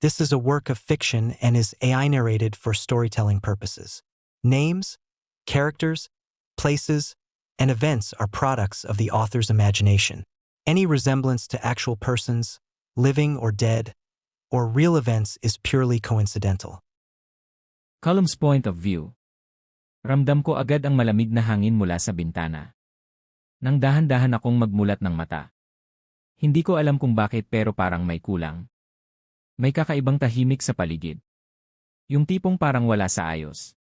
This is a work of fiction and is AI narrated for storytelling purposes. Names, characters, places, and events are products of the author's imagination. Any resemblance to actual persons, living or dead, or real events is purely coincidental. Column's point of view. Ramdam ko agad ang malamig na hangin mula sa bintana. Nang dahan-dahan akong magmulat ng mata. Hindi ko alam kung bakit pero parang may kulang. May kakaibang tahimik sa paligid. Yung tipong parang wala sa ayos.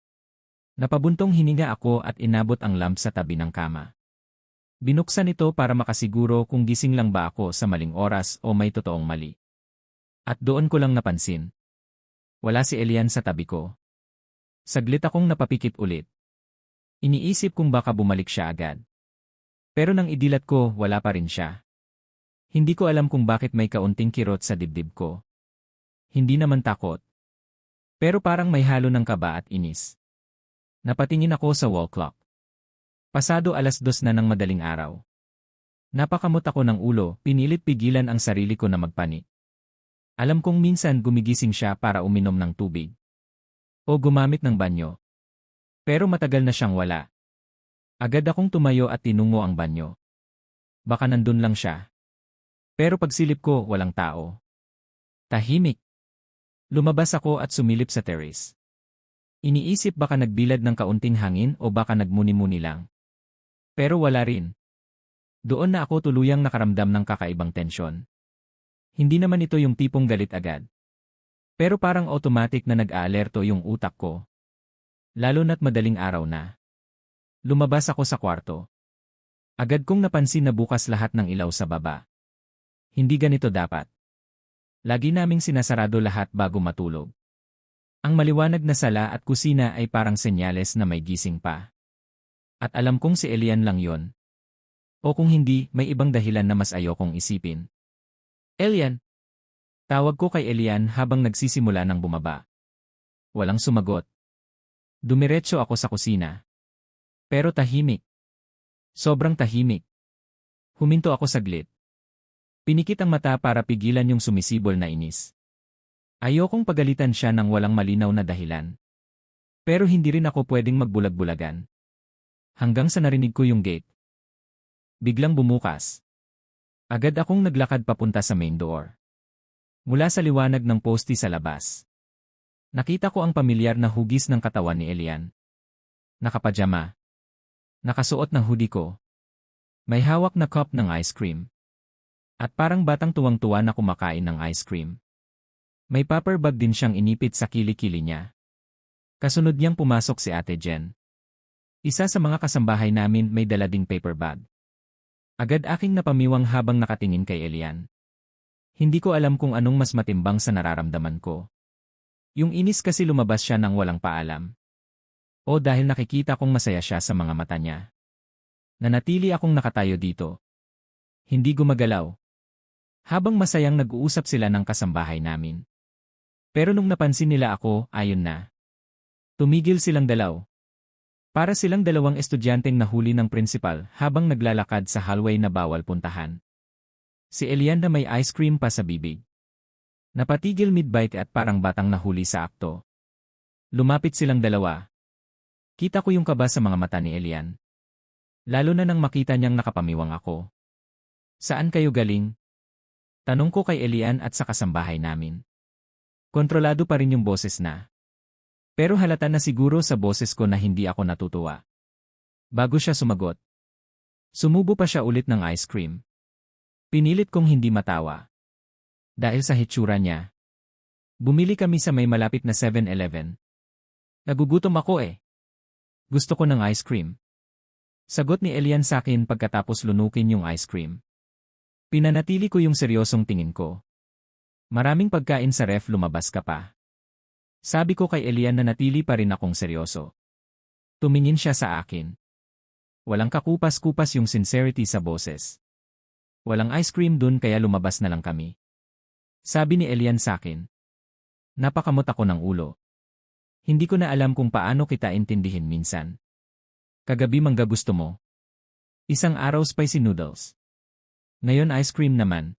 Napabuntong hininga ako at inabot ang lamp sa tabi ng kama. Binuksan ito para makasiguro kung gising lang ba ako sa maling oras o may totoong mali. At doon ko lang napansin. Wala si Elian sa tabi ko. Saglit akong napapikit ulit. Iniisip kung baka bumalik siya agad. Pero nang idilat ko, wala pa rin siya. Hindi ko alam kung bakit may kaunting kirot sa dibdib ko. Hindi naman takot. Pero parang may halo ng kaba at inis. Napatingin ako sa wall clock. Pasado 2:00 na ng madaling araw. Napakamot ako ng ulo, pinilit pigilan ang sarili ko na magpanik. Alam kong minsan gumigising siya para uminom ng tubig. O gumamit ng banyo. Pero matagal na siyang wala. Agad akong tumayo at tinungo ang banyo. Baka nandun lang siya. Pero pagsilip ko, walang tao. Tahimik. Lumabas ako at sumilip sa terrace. Iniisip baka nagbilad ng kaunting hangin o baka nagmuni-muni lang. Pero wala rin. Doon na ako tuluyang nakaramdam ng kakaibang tensyon. Hindi naman ito yung tipong galit agad. Pero parang automatic na nag-aalerto yung utak ko. Lalo na't madaling araw na. Lumabas ako sa kwarto. Agad kong napansin na bukas lahat ng ilaw sa baba. Hindi ganito dapat. Lagi naming sinasarado lahat bago matulog. Ang maliwanag na sala at kusina ay parang senyales na may gising pa. At alam kong si Elian lang yon. O kung hindi, may ibang dahilan na mas ayokong isipin. Elian! Tawag ko kay Elian habang nagsisimula ng bumaba. Walang sumagot. Dumiretso ako sa kusina. Pero tahimik. Sobrang tahimik. Huminto ako saglit. Pinikit ang mata para pigilan yung sumisibol na inis. Ayokong pagalitan siya ng walang malinaw na dahilan. Pero hindi rin ako pwedeng magbulag-bulagan. Hanggang sa narinig ko yung gate. Biglang bumukas. Agad akong naglakad papunta sa main door. Mula sa liwanag ng poste sa labas. Nakita ko ang pamilyar na hugis ng katawan ni Elian. Nakapajama. Nakasuot ng hoodie ko. May hawak na cup ng ice cream. At parang batang tuwang-tuwa na kumakain ng ice cream. May paper bag din siyang inipit sa kilikili niya. Kasunod niyang pumasok si Ate Jen. Isa sa mga kasambahay namin may dala ding paper bag. Agad aking napamiwang habang nakatingin kay Elian. Hindi ko alam kung anong mas matimbang sa nararamdaman ko. Yung inis kasi lumabas siya nang walang paalam. O dahil nakikita kong masaya siya sa mga mata niya. Nanatili akong nakatayo dito. Hindi gumagalaw. Habang masayang nag-uusap sila ng kasambahay namin. Pero nung napansin nila ako, ayun na. Tumigil silang dalaw. Para silang dalawang estudyanteng nahuli ng principal habang naglalakad sa hallway na bawal puntahan. Si Elian na may ice cream pa sa bibig. Napatigil mid-bite at parang batang nahuli sa akto. Lumapit silang dalawa. Kita ko yung kaba sa mga mata ni Elian. Lalo na nang makita niyang nakapamiwang ako. Saan kayo galing? Tanong ko kay Elian at sa kasambahay namin. Kontrolado pa rin yung boses na. Pero halata na siguro sa boses ko na hindi ako natutuwa. Bago siya sumagot. Sumubo pa siya ulit ng ice cream. Pinilit kong hindi matawa. Dahil sa hitsura niya. Bumili kami sa may malapit na 7-Eleven. Nagugutom ako eh. Gusto ko ng ice cream. Sagot ni Elian sa akin pagkatapos lunukin yung ice cream. Pinanatili ko yung seryosong tingin ko. Maraming pagkain sa ref, lumabas ka pa. Sabi ko kay Elian na natili pa rin akong seryoso. Tumingin siya sa akin. Walang kakupas-kupas yung sincerity sa boses. Walang ice cream dun kaya lumabas na lang kami. Sabi ni Elian sa akin. Napakamot ako ng ulo. Hindi ko na alam kung paano kita intindihin minsan. Kagabi mangga gusto mo. Isang araw spicy noodles. Ngayon ice cream naman.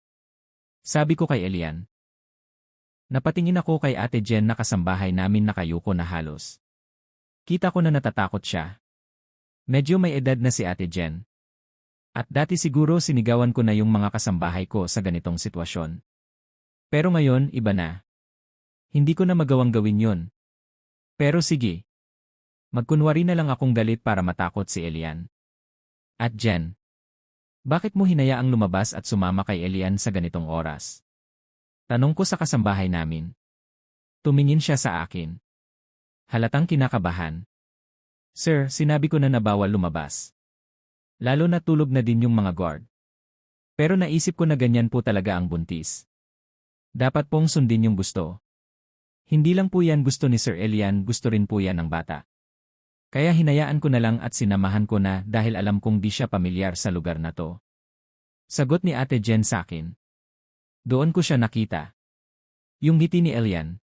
Sabi ko kay Elian. Napatingin ako kay Ate Jen na kasambahay namin nakayuko na halos. Kita ko na natatakot siya. Medyo may edad na si Ate Jen. At dati siguro sinigawan ko na yung mga kasambahay ko sa ganitong sitwasyon. Pero ngayon, iba na. Hindi ko na magawang gawin yon. Pero sige. Magkunwari na lang akong galit para matakot si Elian. At Jen, bakit mo hinayaang lumabas at sumama kay Elian sa ganitong oras? Tanong ko sa kasambahay namin. Tumingin siya sa akin. Halatang kinakabahan. Sir, sinabi ko na bawal lumabas. Lalo na tulog na din yung mga guard. Pero naisip ko na ganyan po talaga ang buntis. Dapat pong sundin yung gusto. Hindi lang po yan gusto ni Sir Elian, gusto rin po yan ng bata. Kaya hinayaan ko na lang at sinamahan ko na dahil alam kong di siya pamilyar sa lugar na to. Sagot ni Ate Jen sa akin. Doon ko siya nakita. Yung ngiti ni Elian.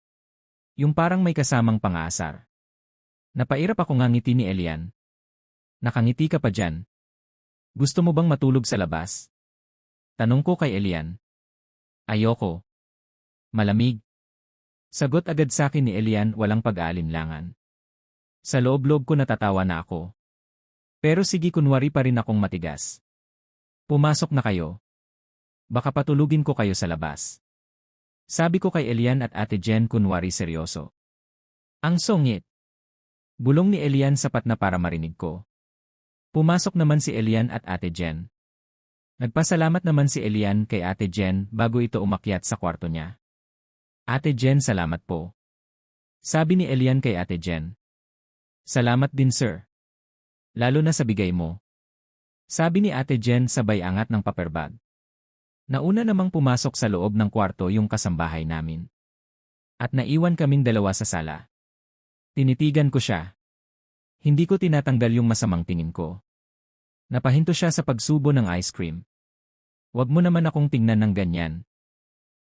Yung parang may kasamang pang-aasar. Napairap ako nga ngiti ni Elian. Nakangiti ka pa dyan. Gusto mo bang matulog sa labas? Tanong ko kay Elian. Ayoko. Malamig. Sagot agad sa akin ni Elian walang pag-aalinlangan. Sa loob-loob ko natatawa na ako. Pero sige kunwari pa rin akong matigas. Pumasok na kayo. Baka patulugin ko kayo sa labas. Sabi ko kay Elian at Ate Jen kunwari seryoso. Ang sungit. Bulong ni Elian sapat na para marinig ko. Pumasok naman si Elian at Ate Jen. Nagpasalamat naman si Elian kay Ate Jen bago ito umakyat sa kwarto niya. Ate Jen, salamat po. Sabi ni Elian kay Ate Jen. Salamat din sir. Lalo na sa bigay mo. Sabi ni Ate Jen sabay angat ng paper bag. Nauna namang pumasok sa loob ng kwarto yung kasambahay namin. At naiwan kaming dalawa sa sala. Tinitigan ko siya. Hindi ko tinatanggal yung masamang tingin ko. Napahinto siya sa pagsubo ng ice cream. Wag mo naman akong tingnan ng ganyan.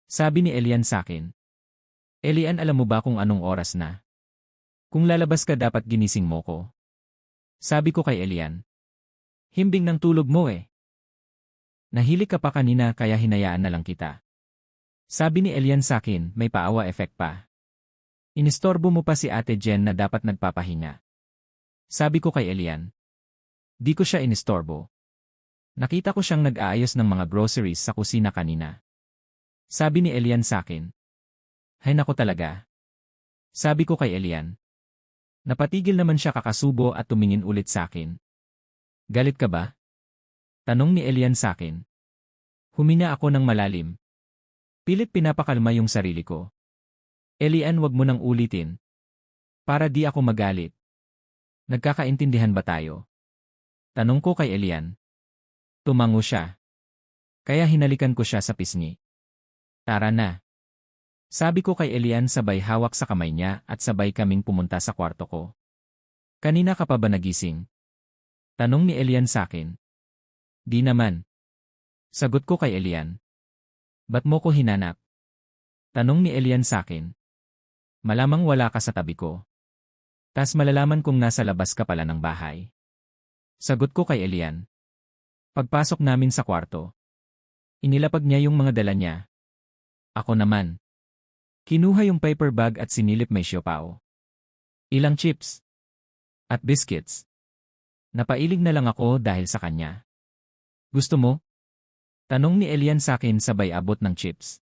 Sabi ni Elian sakin. Elian, alam mo ba kung anong oras na? Kung lalabas ka dapat ginising mo ko. Sabi ko kay Elian. Himbing ng tulog mo eh. Nahilig ka pa kanina kaya hinayaan na lang kita. Sabi ni Elian sakin, may paawa effect pa. Inistorbo mo pa si Ate Jen na dapat nagpapahinga. Sabi ko kay Elian. Di ko siya inistorbo. Nakita ko siyang nag-aayos ng mga groceries sa kusina kanina. Sabi ni Elian sakin. Hay nako talaga. Sabi ko kay Elian. Napatigil naman siya kakasubo at tumingin ulit sa akin. Galit ka ba? Tanong ni Elian sa akin. Humina ako ng malalim. Pilit pinapakalma yung sarili ko. Elian, wag mo nang ulitin. Para di ako magalit. Nagkakaintindihan ba tayo? Tanong ko kay Elian. Tumango siya. Kaya hinalikan ko siya sa pisngi. Tara na. Sabi ko kay Elian sabay hawak sa kamay niya at sabay kaming pumunta sa kwarto ko. Kanina ka pa ba nagising? Tanong ni Elian sakin. Di naman. Sagot ko kay Elian. Ba't mo ko hinanap? Tanong ni Elian sakin. Malamang wala ka sa tabi ko. Tas malalaman kong nasa labas ka pala ng bahay. Sagot ko kay Elian. Pagpasok namin sa kwarto. Inilapag niya yung mga dala niya. Ako naman. Kinuha yung paper bag at sinilip may siopaw. Ilang chips. At biscuits. Napailig na lang ako dahil sa kanya. Gusto mo? Tanong ni Elian sakin sabay abot ng chips.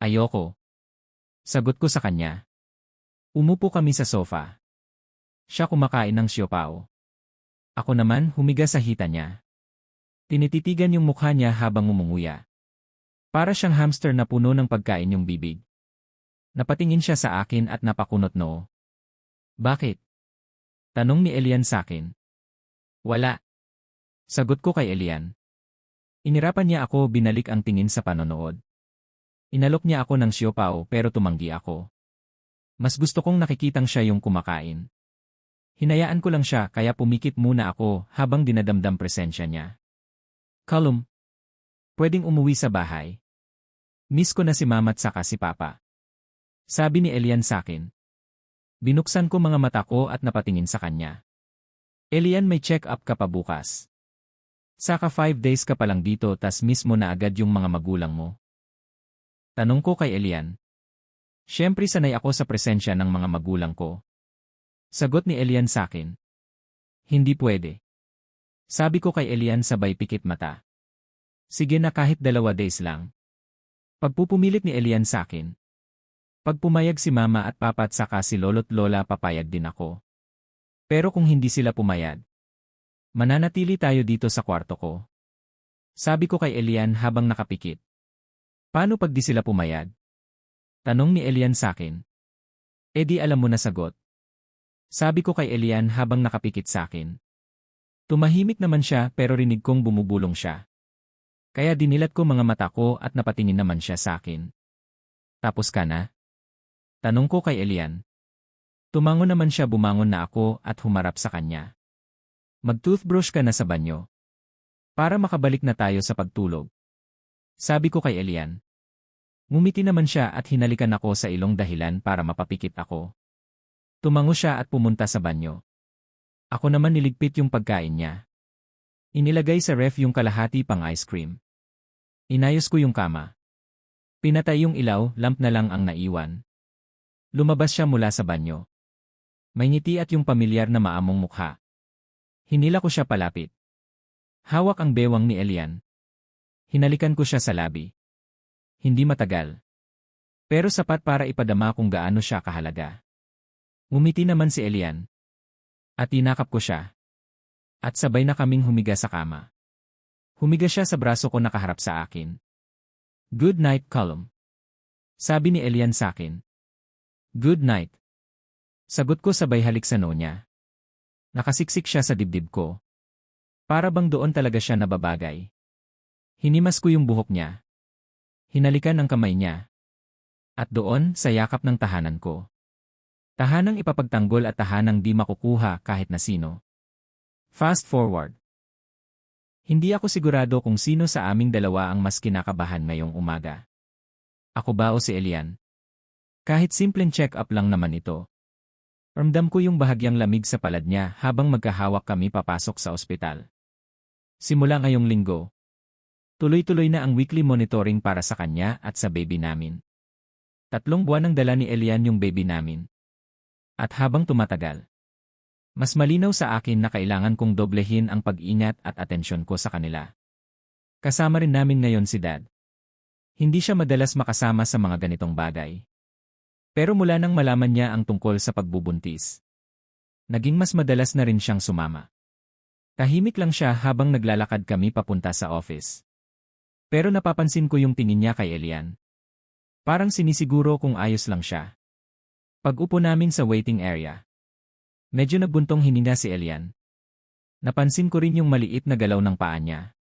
Ayoko. Sagot ko sa kanya. Umupo kami sa sofa. Siya kumakain ng siopaw. Ako naman humiga sa hita niya. Tinititigan yung mukha niya habang umunguya. Para siyang hamster na puno ng pagkain yung bibig. Napatingin siya sa akin at napakunot noo. Bakit? Tanong ni Elian sakin. Wala. Sagot ko kay Elian. Inirapan niya ako binalik ang tingin sa panonood. Inalok niya ako ng siopaw pero tumanggi ako. Mas gusto kong nakikitang siya yung kumakain. Hinayaan ko lang siya kaya pumikit muna ako habang dinadamdam presensya niya. Callum, pwedeng umuwi sa bahay. Miss ko na si Mama't saka si Papa. Sabi ni Elian sakin. Binuksan ko mga mata ko at napatingin sa kanya. Elian, may check-up ka pa bukas. Saka 5 days ka pa lang dito tas miss mo na agad yung mga magulang mo. Tanong ko kay Elian. Siyempre sanay ako sa presensya ng mga magulang ko. Sagot ni Elian sakin. Hindi pwede. Sabi ko kay Elian sabay pikit mata. Sige na kahit 2 days lang. Pagpupumilit ni Elian sakin. Pag pumayag si mama at papa at saka si lolo't lola papayag din ako. Pero kung hindi sila pumayag, mananatili tayo dito sa kwarto ko. Sabi ko kay Elian habang nakapikit. Paano pag di sila pumayag? Tanong ni Elian sakin. E di alam mo na sagot. Sabi ko kay Elian habang nakapikit sakin. Tumahimik naman siya pero rinig kong bumubulong siya. Kaya dinilat ko mga mata ko at napatingin naman siya sakin. Tapos ka na? Tanong ko kay Elian. Tumangon naman siya, bumangon na ako at humarap sa kanya. Mag-toothbrush ka na sa banyo. Para makabalik na tayo sa pagtulog. Sabi ko kay Elian. Ngumiti naman siya at hinalikan ako sa ilong dahilan para mapapikit ako. Tumango siya at pumunta sa banyo. Ako naman niligpit yung pagkain niya. Inilagay sa ref yung kalahati pang ice cream. Inayos ko yung kama. Pinatay yung ilaw, lamp na lang ang naiwan. Lumabas siya mula sa banyo. May ngiti at yung pamilyar na maamong mukha. Hinila ko siya palapit. Hawak ang bewang ni Elian. Hinalikan ko siya sa labi. Hindi matagal. Pero sapat para ipadama kung gaano siya kahalaga. Ngumiti naman si Elian. At tinakap ko siya. At sabay na kaming humiga sa kama. Humiga siya sa braso ko nakaharap sa akin. Good night, Callum. Sabi ni Elian sakin. Good night. Sagot ko sabay halik sa noo niya. Nakasiksik siya sa dibdib ko. Para bang doon talaga siya nababagay. Hinimas ko yung buhok niya. Hinalikan ang kamay niya. At doon, sa yakap ng tahanan ko. Tahanang ipapagtanggol at tahanang di makukuha kahit na sino. Fast forward. Hindi ako sigurado kung sino sa aming dalawa ang mas kinakabahan ngayong umaga. Ako ba o si Elian? Kahit simpleng check-up lang naman ito. Ramdam ko yung bahagyang lamig sa palad niya habang magkahawak kami papasok sa ospital. Simula ngayong linggo, tuloy-tuloy na ang weekly monitoring para sa kanya at sa baby namin. 3 buwan nang dala ni Elian yung baby namin. At habang tumatagal, mas malinaw sa akin na kailangan kong doblehin ang pag-ingat at atensyon ko sa kanila. Kasama rin namin ngayon si Dad. Hindi siya madalas makasama sa mga ganitong bagay. Pero mula nang malaman niya ang tungkol sa pagbubuntis, naging mas madalas na rin siyang sumama. Tahimik lang siya habang naglalakad kami papunta sa office. Pero napapansin ko yung tingin niya kay Elian. Parang sinisiguro kung ayos lang siya. Pag-upo namin sa waiting area, medyo nagbuntong hininga si Elian. Napansin ko rin yung maliit na galaw ng paa niya.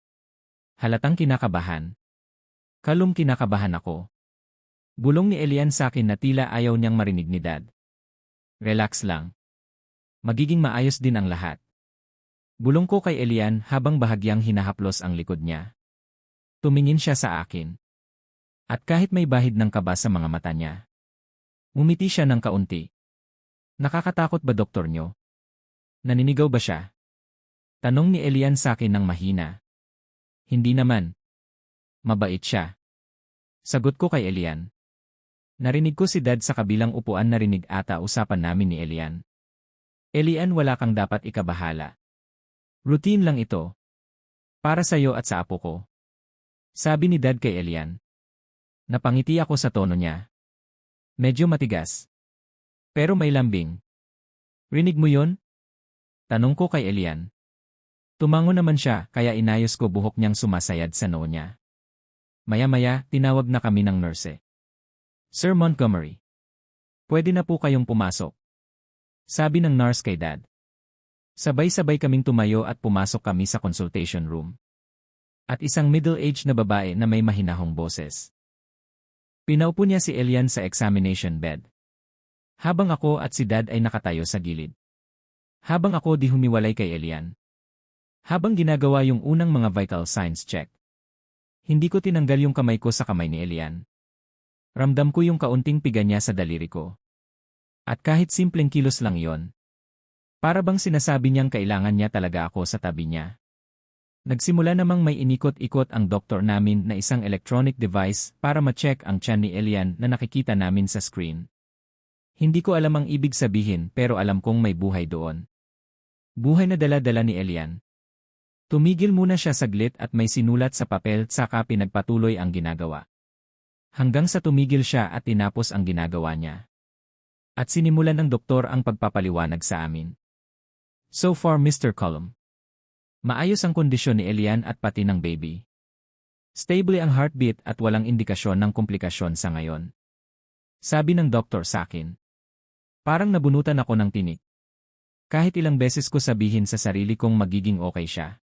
Halatang kinakabahan. Kalum, kinakabahan ako. Bulong ni Elian sa akin na tila ayaw niyang marinig ni Dad. Relax lang. Magiging maayos din ang lahat. Bulong ko kay Elian habang bahagyang hinahaplos ang likod niya. Tumingin siya sa akin. At kahit may bahid ng kaba sa mga mata niya, ngumiti siya ng kaunti. Nakakatakot ba doktor niyo? Naninigaw ba siya? Tanong ni Elian sa akin ng mahina. Hindi naman. Mabait siya. Sagot ko kay Elian. Narinig ko si Dad sa kabilang upuan, narinig ata usapan namin ni Elian. Elian, wala kang dapat ikabahala. Routine lang ito. Para sa'yo at sa apo ko. Sabi ni Dad kay Elian. Napangiti ako sa tono niya. Medyo matigas. Pero may lambing. Rinig mo yon? Tanong ko kay Elian. Tumango naman siya kaya inayos ko buhok niyang sumasayad sa noo niya. Maya-maya, tinawag na kami ng nurse. Sir Montgomery. Pwede na po kayong pumasok. Sabi ng nurse kay Dad. Sabay-sabay kaming tumayo at pumasok kami sa consultation room. At isang middle-aged na babae na may mahinahong boses. Pinaupo niya si Elian sa examination bed. Habang ako at si Dad ay nakatayo sa gilid. Habang ako di humiwalay kay Elian. Habang ginagawa yung unang mga vital signs check. Hindi ko tinanggal yung kamay ko sa kamay ni Elian. Ramdam ko yung kaunting piga niya sa daliri ko. At kahit simpleng kilos lang yon, para bang sinasabi niyang kailangan niya talaga ako sa tabi niya. Nagsimula namang may inikot-ikot ang doktor namin na isang electronic device para ma-check ang tiyan ni Elian na nakikita namin sa screen. Hindi ko alam ang ibig sabihin pero alam kong may buhay doon. Buhay na dala-dala ni Elian. Tumigil muna siya saglit at may sinulat sa papel saka pinagpatuloy ang ginagawa. Hanggang sa tumigil siya at tinapos ang ginagawa niya. At sinimulan ng doktor ang pagpapaliwanag sa amin. So far Mr. Cullum. Maayos ang kondisyon ni Elian at pati ng baby. Stable ang heartbeat at walang indikasyon ng komplikasyon sa ngayon. Sabi ng doktor sa akin. Parang nabunutan ako ng tinik. Kahit ilang beses ko sabihin sa sarili kong magiging okay siya.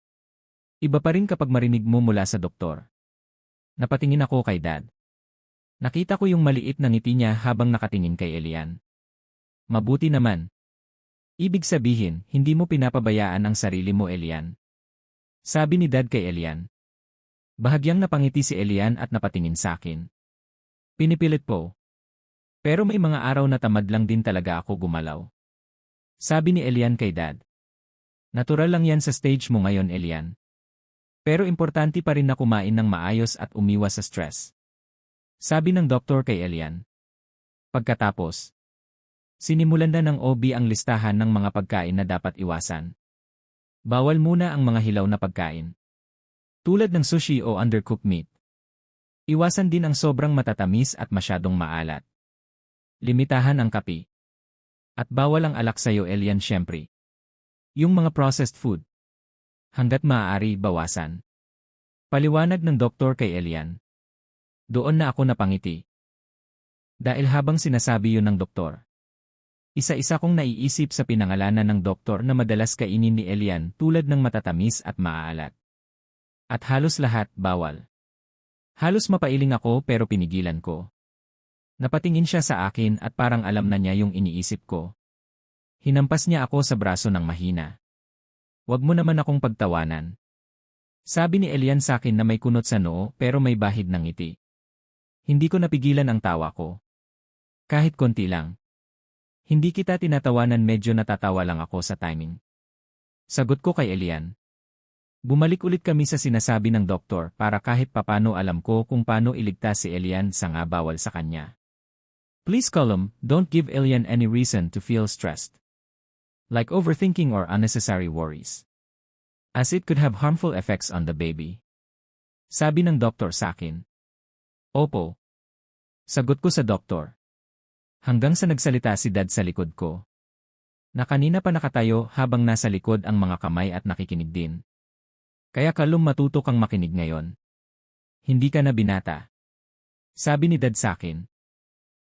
Iba pa rin kapag marinig mo mula sa doktor. Napatingin ako kay Dad. Nakita ko yung maliit na ngiti niya habang nakatingin kay Elian. Mabuti naman. Ibig sabihin, hindi mo pinapabayaan ang sarili mo, Elian. Sabi ni Dad kay Elian. Bahagyang napangiti si Elian at napatingin sa akin. Pinipilit po. Pero may mga araw na tamad lang din talaga ako gumalaw. Sabi ni Elian kay Dad. Natural lang yan sa stage mo ngayon, Elian. Pero importante pa rin na kumain ng maayos at umiwas sa stress. Sabi ng doktor kay Elian. Pagkatapos, sinimulan na ng OB ang listahan ng mga pagkain na dapat iwasan. Bawal muna ang mga hilaw na pagkain. Tulad ng sushi o undercooked meat. Iwasan din ang sobrang matatamis at masyadong maalat. Limitahan ang kape. At bawal ang alak sa'yo, Elian, syempre. Yung mga processed food. Hanggat maaari, bawasan. Paliwanag ng doktor kay Elian. Doon na ako napangiti. Dahil habang sinasabi yun ng doktor. Isa-isa kong naiisip sa pinangalanan ng doktor na madalas kainin ni Elian tulad ng matatamis at maaalat. At halos lahat, bawal. Halos mapailing ako pero pinigilan ko. Napatingin siya sa akin at parang alam na niya yung iniisip ko. Hinampas niya ako sa braso ng mahina. Huwag mo naman akong pagtawanan. Sabi ni Elian sa akin na may kunot sa noo pero may bahid ng ngiti. Hindi ko napigilan ang tawa ko. Kahit konti lang. Hindi kita tinatawanan, medyo natatawa lang ako sa timing. Sagot ko kay Elian. Bumalik ulit kami sa sinasabi ng doktor para kahit papano alam ko kung paano iligtas si Elian sa nga bawal sa kanya. Please Cullum, don't give Elian any reason to feel stressed. Like overthinking or unnecessary worries. As it could have harmful effects on the baby. Sabi ng doktor sa akin. Opo. Sagot ko sa doktor. Hanggang sa nagsalita si Dad sa likod ko. Na kanina pa nakatayo habang nasa likod ang mga kamay at nakikinig din. Kaya Cullum, matuto kang makinig ngayon. Hindi ka na binata. Sabi ni Dad sa akin.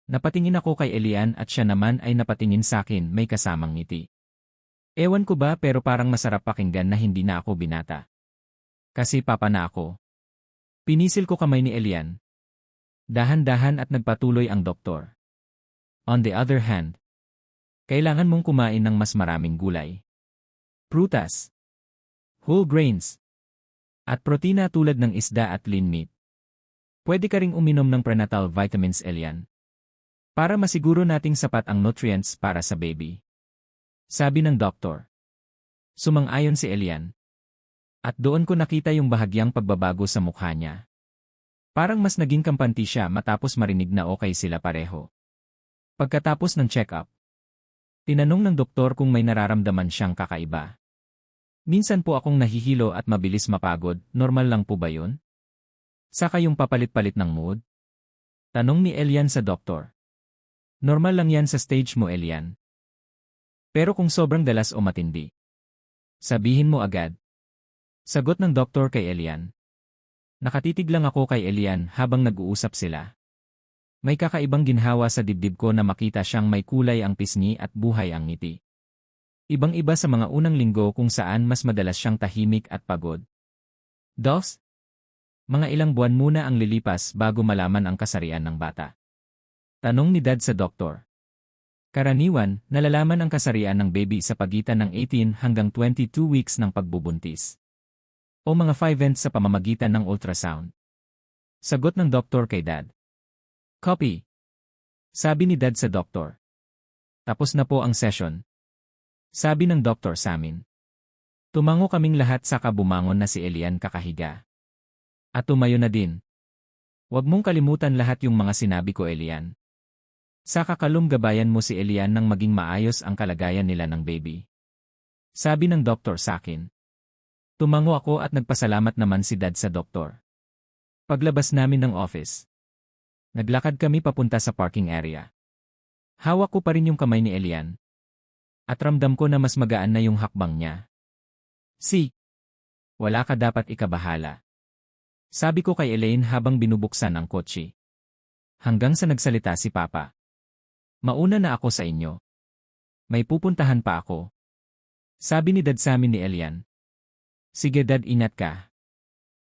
Napatingin ako kay Elian at siya naman ay napatingin sa akin, may kasamang ngiti. Ewan ko ba pero parang masarap pakinggan na hindi na ako binata. Kasi papa na ako. Pinisil ko kamay ni Elian. Dahan-dahan at nagpatuloy ang doktor. On the other hand, kailangan mong kumain ng mas maraming gulay. Prutas. Whole grains. At protina tulad ng isda at lean meat. Pwede ka ring uminom ng prenatal vitamins, Elian. Para masiguro nating sapat ang nutrients para sa baby. Sabi ng doktor. Sumang-ayon si Elian. At doon ko nakita yung bahagyang pagbabago sa mukha niya. Parang mas naging kampante siya matapos marinig na okay sila pareho. Pagkatapos ng check-up, tinanong ng doktor kung may nararamdaman siyang kakaiba. Minsan po akong nahihilo at mabilis mapagod, normal lang po ba yun? Saka yung papalit-palit ng mood? Tanong ni Elian sa doktor. Normal lang yan sa stage mo, Elian. Pero kung sobrang dalas o matindi, sabihin mo agad. Sagot ng doktor kay Elian. Nakatitig lang ako kay Elian habang nag-uusap sila. May kakaibang ginhawa sa dibdib ko na makita siyang may kulay ang pisngi at buhay ang ngiti. Ibang-iba sa mga unang linggo kung saan mas madalas siyang tahimik at pagod. Dos? Mga ilang buwan muna ang lilipas bago malaman ang kasarian ng bata. Tanong ni Dad sa doktor. Karaniwan, nalalaman ang kasarian ng baby sa pagitan ng 18 hanggang 22 weeks ng pagbubuntis. O mga 5 months sa pamamagitan ng ultrasound. Sagot ng doktor kay Dad. Copy. Sabi ni Dad sa doktor. Tapos na po ang session. Sabi ng doktor sa amin. Tumango kaming lahat saka bumangon na si Elian kakahiga. At tumayo na din. Huwag mong kalimutan lahat yung mga sinabi ko, Elian. Saka gabayan mo si Elian nang maging maayos ang kalagayan nila ng baby. Sabi ng doktor sa akin. Tumango ako at nagpasalamat naman si Dad sa doktor. Paglabas namin ng office, naglakad kami papunta sa parking area. Hawak ko pa rin yung kamay ni Elian. At ramdam ko na mas magaan na yung hakbang niya. Wala ka dapat ikabahala. Sabi ko kay Elaine habang binubuksan ang kotse. Hanggang sa nagsalita si Papa. Mauna na ako sa inyo. May pupuntahan pa ako. Sabi ni Dad sa amin ni Elian. Sige Dad, ingat ka.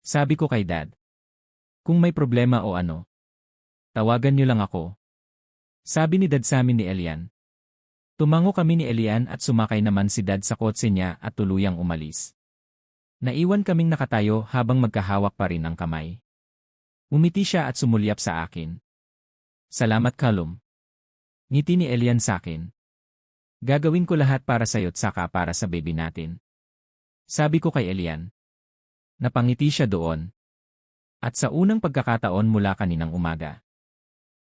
Sabi ko kay Dad. Kung may problema o ano, tawagan niyo lang ako. Sabi ni Dad sa amin ni Elian. Tumango kami ni Elian at sumakay naman si Dad sa kotse niya at tuluyang umalis. Naiwan kaming nakatayo habang magkahawak pa rin ang kamay. Umiti siya at sumulyap sa akin. Salamat Callum. Ngiti ni Elian sa akin. Gagawin ko lahat para sa'yo't saka para sa baby natin. Sabi ko kay Elian. Napangiti siya doon. At sa unang pagkakataon mula kaninang umaga.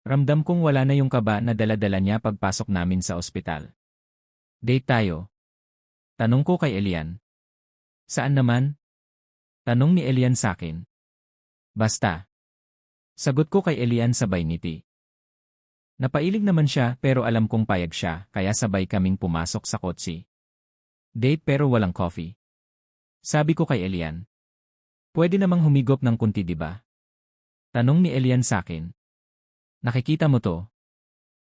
Ramdam kong wala na yung kaba na dala-dala niya pagpasok namin sa ospital. Date tayo. Tanong ko kay Elian. Saan naman? Tanong ni Elian sa akin. Basta. Sagot ko kay Elian sabay ngiti. Napailig naman siya pero alam kong payag siya kaya sabay kaming pumasok sa kotse. Date pero walang coffee. Sabi ko kay Elian. Pwede namang humigop ng kunti diba? Tanong ni Elian sa akin. Nakikita mo to?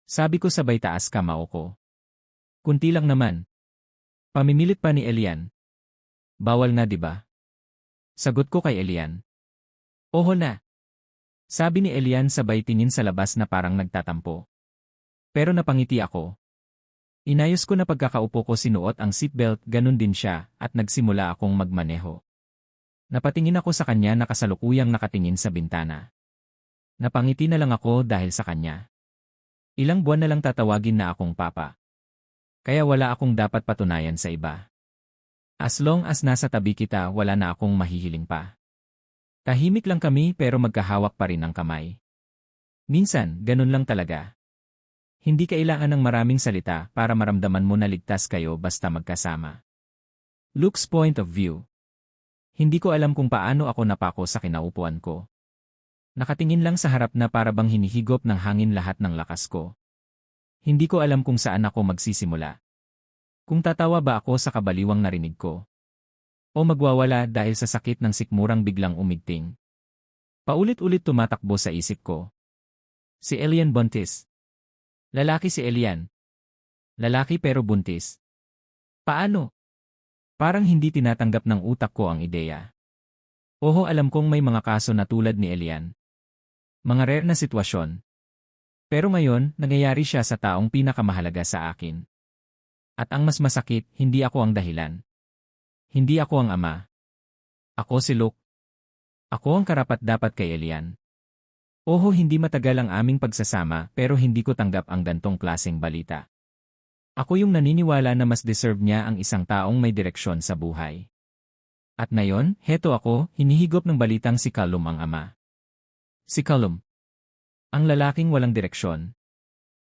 Sabi ko sabay taas kamao ko. Kunti lang naman. Pamimilit pa ni Elian. Bawal na diba? Sagot ko kay Elian. Oho na. Sabi ni Elian sabay tingin sa labas na parang nagtatampo. Pero napangiti ako. Inayos ko na pagkakaupo ko sinuot ang seatbelt, ganun din siya, at nagsimula akong magmaneho. Napatingin ako sa kanya na kasalukuyang nakatingin sa bintana. Napangiti na lang ako dahil sa kanya. Ilang buwan na lang tatawagin na akong papa. Kaya wala akong dapat patunayan sa iba. As long as nasa tabi kita, wala na akong mahihiling pa. Tahimik lang kami pero magkahawak pa rin ang kamay. Minsan, ganun lang talaga. Hindi kailangan ng maraming salita para maramdaman mo na ligtas kayo basta magkasama. Luke's point of view. Hindi ko alam kung paano ako napako sa kinaupuan ko. Nakatingin lang sa harap na para bang hinihigop ng hangin lahat ng lakas ko. Hindi ko alam kung saan ako magsisimula. Kung tatawa ba ako sa kabaliwang narinig ko. O magwawala dahil sa sakit ng sikmurang biglang umigting. Paulit-ulit tumatakbo sa isip ko. Si Elian buntis. Lalaki si Elian. Lalaki pero buntis. Paano? Parang hindi tinatanggap ng utak ko ang ideya. Oho, alam kong may mga kaso na tulad ni Elian. Mga rare na sitwasyon. Pero ngayon, nangyayari siya sa taong pinakamahalaga sa akin. At ang mas masakit, hindi ako ang dahilan. Hindi ako ang ama. Ako si Luke. Ako ang karapat-dapat kay Elian. Oho, hindi matagal ang aming pagsasama pero hindi ko tanggap ang gantong klaseng balita. Ako yung naniniwala na mas deserve niya ang isang taong may direksyon sa buhay. At ngayon, heto ako, hinihigop ng balitang si Callum ang ama. Si Callum. Ang lalaking walang direksyon.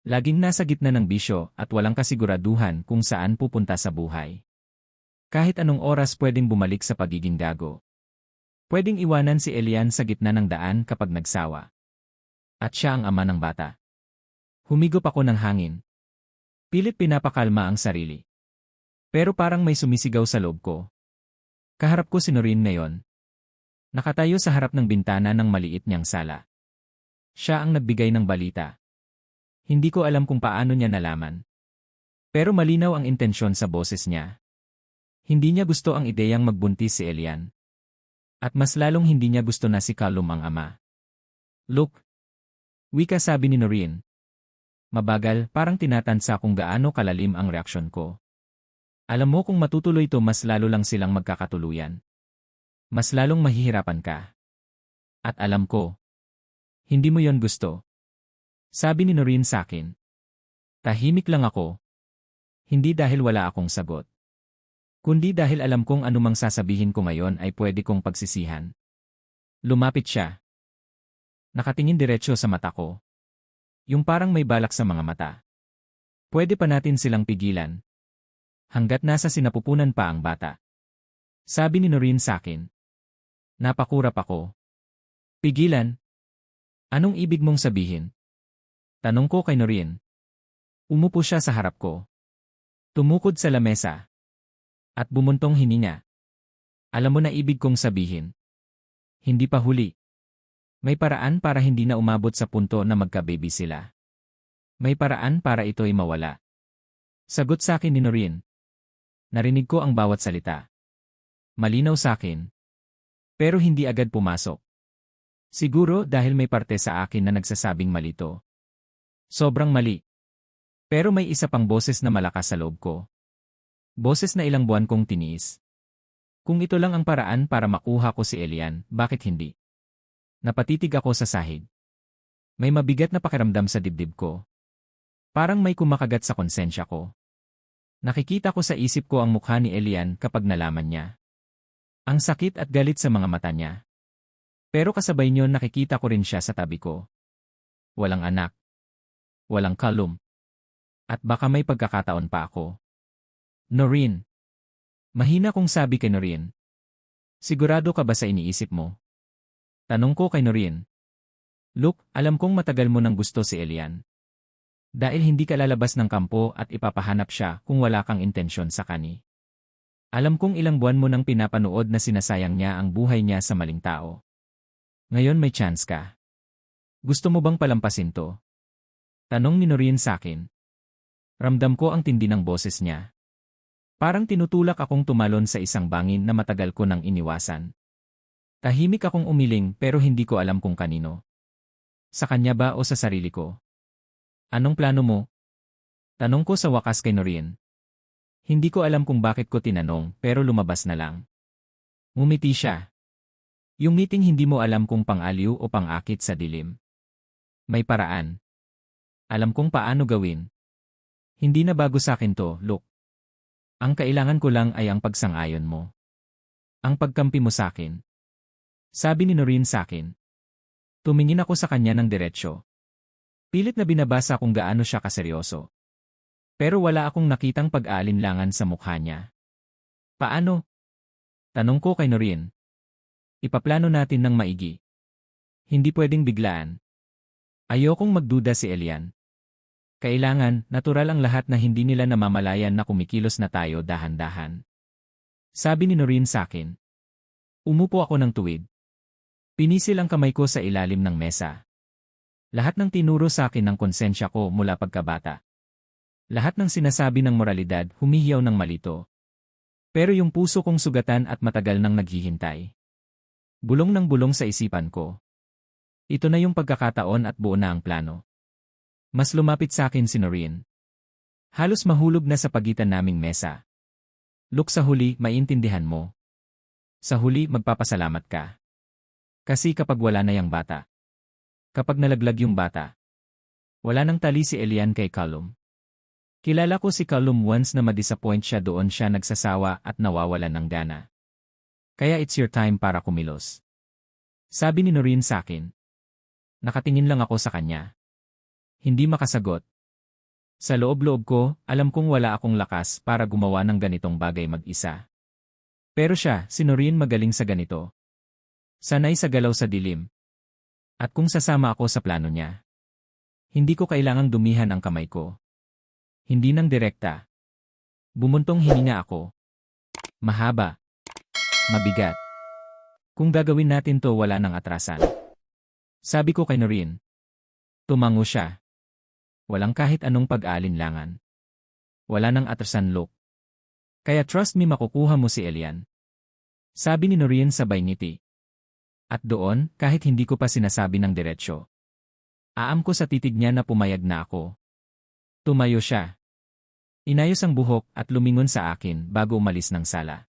Laging nasa gitna ng bisyo at walang kasiguraduhan kung saan pupunta sa buhay. Kahit anong oras pwedeng bumalik sa pagiging gago. Pwedeng iwanan si Elian sa gitna ng daan kapag nagsawa. At siya ang ama ng bata. Humigop ako ng hangin. Pilit pinapakalma ang sarili. Pero parang may sumisigaw sa loob ko. Kaharap ko si Noreen ngayon. Nakatayo sa harap ng bintana ng maliit niyang sala. Siya ang nagbigay ng balita. Hindi ko alam kung paano niya nalaman. Pero malinaw ang intensyon sa boses niya. Hindi niya gusto ang ideyang magbuntis si Elian. At mas lalong hindi niya gusto na si Callum ang ama. Look. Wika sabi ni Noreen. Mabagal, parang tinatansa kung gaano kalalim ang reaksyon ko. Alam mo kung matutuloy ito mas lalo lang silang magkakatuluyan. Mas lalong mahihirapan ka. At alam ko. Hindi mo yon gusto. Sabi ni Noreen sa akin. Tahimik lang ako. Hindi dahil wala akong sagot. Kundi dahil alam kong anumang sasabihin ko ngayon ay pwede kong pagsisihan. Lumapit siya. Nakatingin diretsyo sa mata ko. Yung parang may balak sa mga mata. Pwede pa natin silang pigilan. Hanggat nasa sinapupunan pa ang bata. Sabi ni Noreen sakin. Napakurap ako. Pigilan? Anong ibig mong sabihin? Tanong ko kay Noreen. Umupo siya sa harap ko. Tumukod sa lamesa. At bumuntong hininga. Alam mo na ibig kong sabihin. Hindi pa huli. May paraan para hindi na umabot sa punto na magka-baby sila. May paraan para ito'y mawala. Sagot sa akin ni Noreen. Narinig ko ang bawat salita. Malinaw sa akin. Pero hindi agad pumasok. Siguro dahil may parte sa akin na nagsasabing malito. Sobrang mali. Pero may isa pang boses na malakas sa loob ko. Boses na ilang buwan kong tiniis. Kung ito lang ang paraan para makuha ko si Elian, bakit hindi? Napatitig ako sa sahig. May mabigat na pakiramdam sa dibdib ko. Parang may kumakagat sa konsensya ko. Nakikita ko sa isip ko ang mukha ni Elian kapag nalaman niya. Ang sakit at galit sa mga mata niya. Pero kasabay niyon nakikita ko rin siya sa tabi ko. Walang anak. Walang kalum. At baka may pagkakataon pa ako. Noreen. Mahina kong sabi kay Noreen. Sigurado ka ba sa iniisip mo? Tanong ko kay Noreen. Look, alam kong matagal mo nang gusto si Elian. Dahil hindi ka lalabas ng kampo at ipapahanap siya kung wala kang intensyon sa kani. Alam kong ilang buwan mo nang pinapanood na sinasayang niya ang buhay niya sa maling tao. Ngayon may chance ka. Gusto mo bang palampasin to? Tanong ni Noreen sakin. Ramdam ko ang tindi ng boses niya. Parang tinutulak akong tumalon sa isang bangin na matagal ko nang iniwasan. Tahimik akong umiling pero hindi ko alam kung kanino. Sa kanya ba o sa sarili ko? Anong plano mo? Tanong ko sa wakas kay Noreen. Hindi ko alam kung bakit ko tinanong pero lumabas na lang. Ngumiti siya. Yung ngiting hindi mo alam kung pang-aliw o pang-akit sa dilim. May paraan. Alam kong paano gawin. Hindi na bago sa akin to, look. Ang kailangan ko lang ay ang pagsang-ayon mo. Ang pagkampi mo sa akin. Sabi ni Noreen sa akin. Tumingin ako sa kanya ng diretsyo. Pilit na binabasa kung gaano siya kaseryoso. Pero wala akong nakitang pag-aalinlangan sa mukha niya. Paano? Tanong ko kay Noreen. Ipaplano natin ng maigi. Hindi pwedeng biglaan. Ayokong magduda si Elian. Kailangan, natural ang lahat na hindi nila namamalayan na kumikilos na tayo dahan-dahan. Sabi ni Noreen sa akin. Umupo ako ng tuwid. Pinisil ang kamay ko sa ilalim ng mesa. Lahat ng tinuro sa akin ng konsensya ko mula pagkabata. Lahat ng sinasabi ng moralidad humihiyaw ng malito. Pero yung puso kong sugatan at matagal nang naghihintay. Bulong ng bulong sa isipan ko. Ito na yung pagkakataon at buo na ang plano. Mas lumapit sa akin si Noreen. Halos mahulog na sa pagitan naming mesa. Look, sa huli, maintindihan mo. Sa huli, magpapasalamat ka. Kasi kapag wala na yung bata. Kapag nalaglag yung bata. Wala nang tali si Elian kay Callum. Kilala ko si Callum once na madisappoint siya doon siya nagsasawa at nawawalan ng gana. Kaya it's your time para kumilos. Sabi ni Noreen sa akin. Nakatingin lang ako sa kanya. Hindi makasagot. Sa loob-loob ko, alam kong wala akong lakas para gumawa ng ganitong bagay mag-isa. Pero siya, si Noreen magaling sa ganito. Sanay sa galaw sa dilim. At kung sasama ako sa plano niya, hindi ko kailangang dumihan ang kamay ko. Hindi nang direkta. Bumuntong hininga ako. Mahaba. Mabigat. Kung gagawin natin to, wala nang atrasan. Sabi ko kay Noreen. Tumango siya. Walang kahit anong pag-aalinlangan. Wala nang atrasan, look. Kaya trust me, makukuha mo si Elian. Sabi ni Noreen sabay ngiti. At doon, kahit hindi ko pa sinasabi ng diretsyo. Aam ko sa titig niya na pumayag na ako. Tumayo siya. Inayos ang buhok at lumingon sa akin bago umalis ng sala.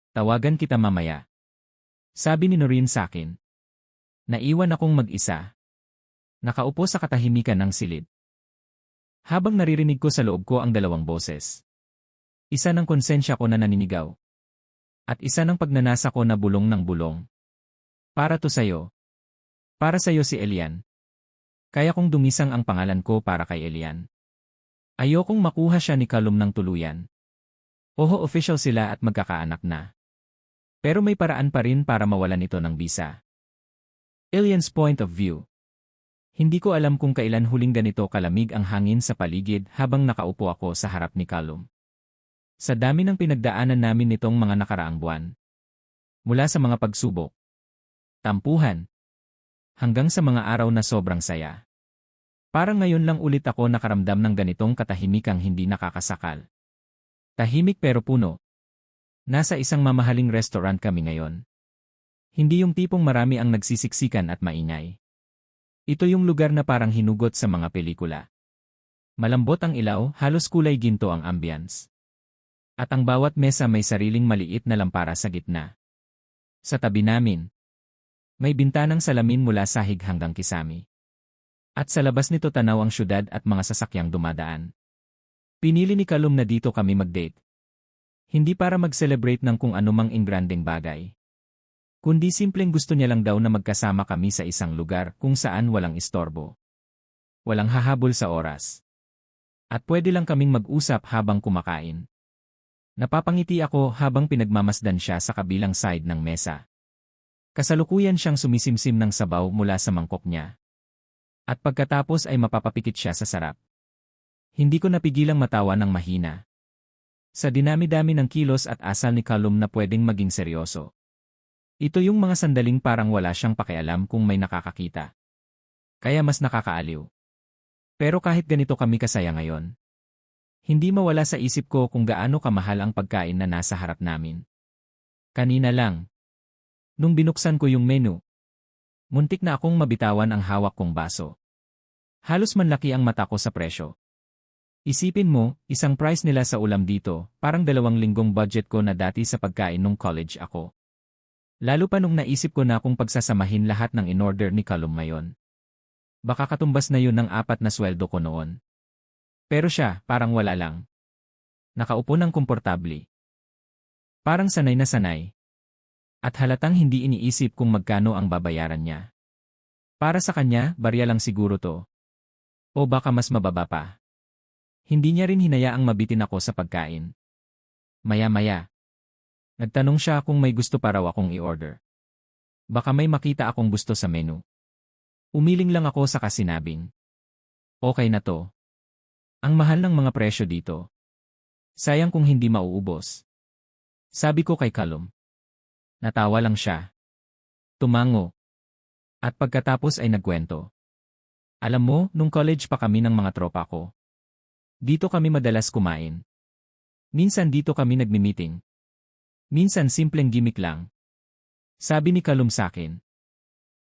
Tawagan kita mamaya. Sabi ni Noreen sa akin. Naiwan akong mag-isa. Nakaupo sa katahimikan ng silid. Habang naririnig ko sa loob ko ang dalawang boses. Isa ng konsensya ko na naninigaw. At isa ng pagnanasa ko na bulong ng bulong. Para to sa'yo. Para sa'yo si Elian. Kaya kong dumisang ang pangalan ko para kay Elian. Ayokong makuha siya ni Callum ng tuluyan. Oho, official sila at magkakaanak na. Pero may paraan pa rin para mawalan ito ng bisa. Elian's point of view. Hindi ko alam kung kailan huling ganito kalamig ang hangin sa paligid habang nakaupo ako sa harap ni Callum. Sa dami ng pinagdaanan namin nitong mga nakaraang buwan. Mula sa mga pagsubok, tampuhan, hanggang sa mga araw na sobrang saya. Parang ngayon lang ulit ako nakaramdam ng ganitong katahimikang hindi nakakasakal. Tahimik pero puno. Nasa isang mamahaling restaurant kami ngayon. Hindi yung tipong marami ang nagsisiksikan at maingay. Ito yung lugar na parang hinugot sa mga pelikula. Malambot ang ilaw, halos kulay ginto ang ambience. At ang bawat mesa may sariling maliit na lampara sa gitna. Sa tabi namin, may bintanang salamin mula sahig hanggang kisami. At sa labas nito tanaw ang syudad at mga sasakyang dumadaan. Pinili ni Callum na dito kami mag-date. Hindi para mag-celebrate ng kung anumang ingranding bagay. Kundi simpleng gusto niya lang daw na magkasama kami sa isang lugar kung saan walang istorbo. Walang hahabol sa oras. At pwede lang kaming mag-usap habang kumakain. Napapangiti ako habang pinagmamasdan siya sa kabilang side ng mesa. Kasalukuyan siyang sumisimsim ng sabaw mula sa mangkok niya. At pagkatapos ay mapapapikit siya sa sarap. Hindi ko napigilang matawa ng mahina. Sa dinami-dami ng kilos at asal ni Callum na pwedeng maging seryoso. Ito yung mga sandaling parang wala siyang pakialam kung may nakakakita. Kaya mas nakakaaliw. Pero kahit ganito kami kasaya ngayon, hindi mawala sa isip ko kung gaano kamahal ang pagkain na nasa harap namin. Kanina lang, nung binuksan ko yung menu, muntik na akong mabitawan ang hawak kong baso. Halos manlaki ang mata ko sa presyo. Isipin mo, isang price nila sa ulam dito, parang 2 linggong budget ko na dati sa pagkain nung college ako. Lalo pa nung naisip ko na kung pagsasamahin lahat ng in-order ni Callum ngayon. Baka katumbas na yun ng 4 na sweldo ko noon. Pero siya, parang wala lang. Nakaupo ng komportable. Parang sanay na sanay. At halatang hindi iniisip kung magkano ang babayaran niya. Para sa kanya, barya lang siguro to. O baka mas mababa pa. Hindi niya rin hinayaang mabitin ako sa pagkain. Maya-maya. Nagtanong siya kung may gusto pa raw akong i-order. Baka may makita akong gusto sa menu. Umiling lang ako sa kasinabing. Okay na to. Ang mahal ng mga presyo dito. Sayang kung hindi mauubos. Sabi ko kay Callum. Natawa lang siya. Tumango. At pagkatapos ay nagkwento. Alam mo, nung college pa kami ng mga tropa ko. Dito kami madalas kumain. Minsan dito kami nagmi-meeting. Minsan simpleng gimmick lang. Sabi ni Callum sakin.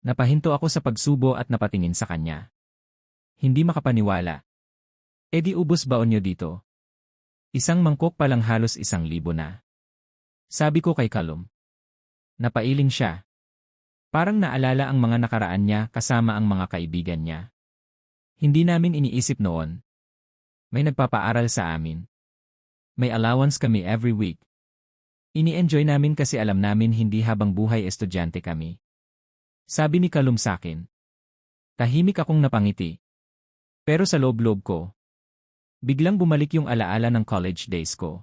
Napahinto ako sa pagsubo at napatingin sa kanya. Hindi makapaniwala. E di ubos baon niyo dito? Isang mangkok pa lang halos 1,000 na. Sabi ko kay Callum. Napailing siya. Parang naalala ang mga nakaraan niya kasama ang mga kaibigan niya. Hindi namin iniisip noon. May nagpapaaral sa amin. May allowance kami every week. Ini-enjoy namin kasi alam namin hindi habang buhay estudyante kami. Sabi ni Callum sakin. Tahimik akong napangiti. Pero sa loob-loob ko, biglang bumalik yung alaala ng college days ko.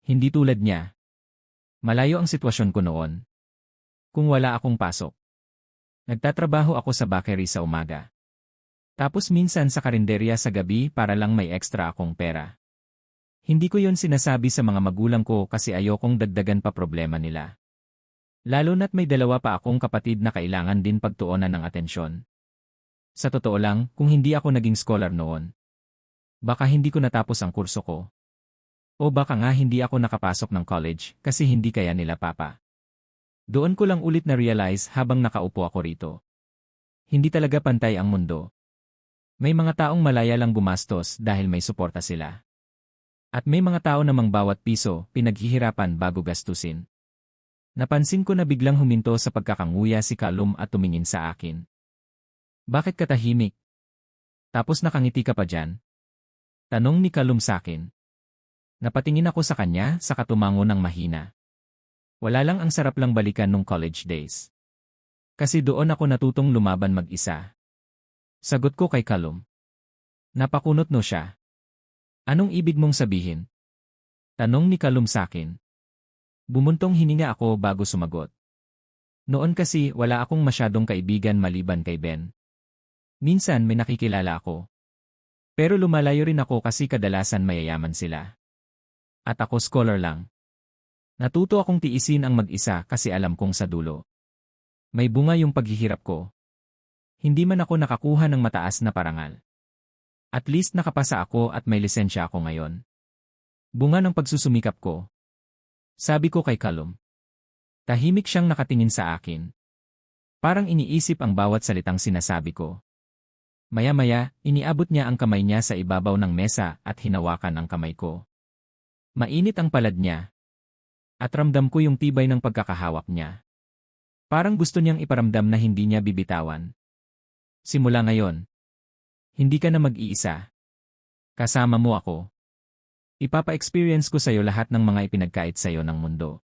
Hindi tulad niya. Malayo ang sitwasyon ko noon. Kung wala akong pasok. Nagtatrabaho ako sa bakery sa umaga. Tapos minsan sa karinderya sa gabi para lang may extra akong pera. Hindi ko yon sinasabi sa mga magulang ko kasi ayokong dagdagan pa problema nila. Lalo na't may 2 pa akong kapatid na kailangan din pagtuunan ng atensyon. Sa totoo lang, kung hindi ako naging scholar noon, baka hindi ko natapos ang kurso ko. O baka nga hindi ako nakapasok ng college kasi hindi kaya nila papa. Doon ko lang ulit na-realize habang nakaupo ako rito. Hindi talaga pantay ang mundo. May mga taong malaya lang gumastos dahil may suporta sila. At may mga tao namang bawat piso pinaghihirapan bago gastusin. Napansin ko na biglang huminto sa pagkakanguya si Callum at tumingin sa akin. Bakit ka tahimik? Tapos nakangiti ka pa dyan? Tanong ni Callum sakin. Napatingin ako sa kanya, saka tumango ng mahina. Wala lang, ang sarap lang balikan nung college days. Kasi doon ako natutong lumaban mag-isa. Sagot ko kay Callum. Napakunot no siya. Anong ibig mong sabihin? Tanong ni Callum sakin. Bumuntong hininga ako bago sumagot. Noon kasi wala akong masyadong kaibigan maliban kay Ben. Minsan may nakikilala ako. Pero lumalayo rin ako kasi kadalasan mayayaman sila. At ako scholar lang. Natuto akong tiisin ang mag-isa kasi alam kong sa dulo. May bunga yung paghihirap ko. Hindi man ako nakakuha ng mataas na parangal. At least nakapasa ako at may lisensya ako ngayon. Bunga ng pagsusumikap ko. Sabi ko kay Callum. Tahimik siyang nakatingin sa akin. Parang iniisip ang bawat salitang sinasabi ko. Maya-maya, iniabot niya ang kamay niya sa ibabaw ng mesa at hinawakan ang kamay ko. Mainit ang palad niya. At ramdam ko yung tibay ng pagkakahawak niya. Parang gusto niyang iparamdam na hindi niya bibitawan. Simula ngayon. Hindi ka na mag-iisa. Kasama mo ako. Ipapa-experience ko sa'yo lahat ng mga ipinagkait sa'yo ng mundo.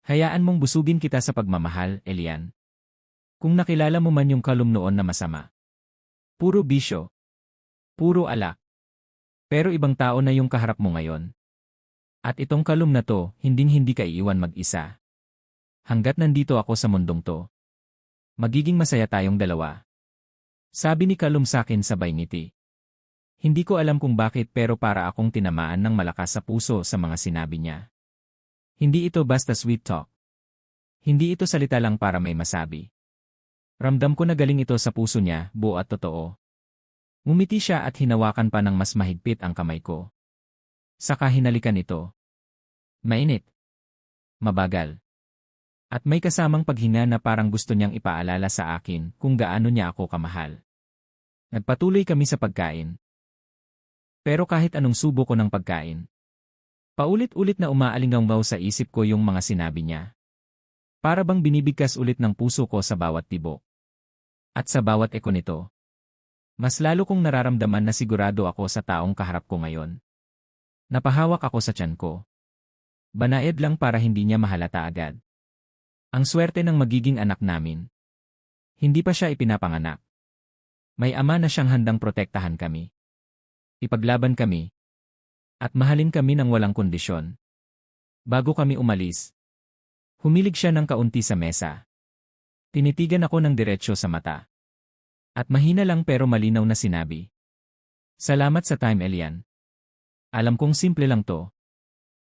Hayaan mong busugin kita sa pagmamahal, Elian. Kung nakilala mo man yung Callum noon na masama. Puro bisyo. Puro alak. Pero ibang tao na yung kaharap mo ngayon. At itong Callum na to, hinding-hindi ka iiwan mag-isa. Hanggat nandito ako sa mundong to. Magiging masaya tayong dalawa. Sabi ni Callum sakin sabay ngiti. Hindi ko alam kung bakit pero para akong tinamaan ng malakas sa puso sa mga sinabi niya. Hindi ito basta sweet talk. Hindi ito salita lang para may masabi. Ramdam ko na galing ito sa puso niya, buo at totoo. Ngumiti siya at hinawakan pa ng mas mahigpit ang kamay ko. Saka hinalikan ito. Mainit. Mabagal. At may kasamang paghinga na parang gusto niyang ipaalala sa akin kung gaano niya ako kamahal. Nagpatuloy kami sa pagkain. Pero kahit anong subo ko ng pagkain, paulit-ulit na umaalinggaw sa isip ko yung mga sinabi niya. Para bang binibigkas ulit ng puso ko sa bawat tibok. At sa bawat eko nito. Mas lalo kong nararamdaman na sigurado ako sa taong kaharap ko ngayon. Napahawak ako sa tiyan ko. Banaed lang para hindi niya mahalata agad. Ang swerte ng magiging anak namin. Hindi pa siya ipinapanganak. May ama na siyang handang protektahan kami. Ipaglaban kami. At mahalin kami ng walang kondisyon. Bago kami umalis, humilig siya ng kaunti sa mesa. Tinitigan ako ng diretsyo sa mata. At mahina lang pero malinaw na sinabi. Salamat sa time, Elian. Alam kong simple lang to.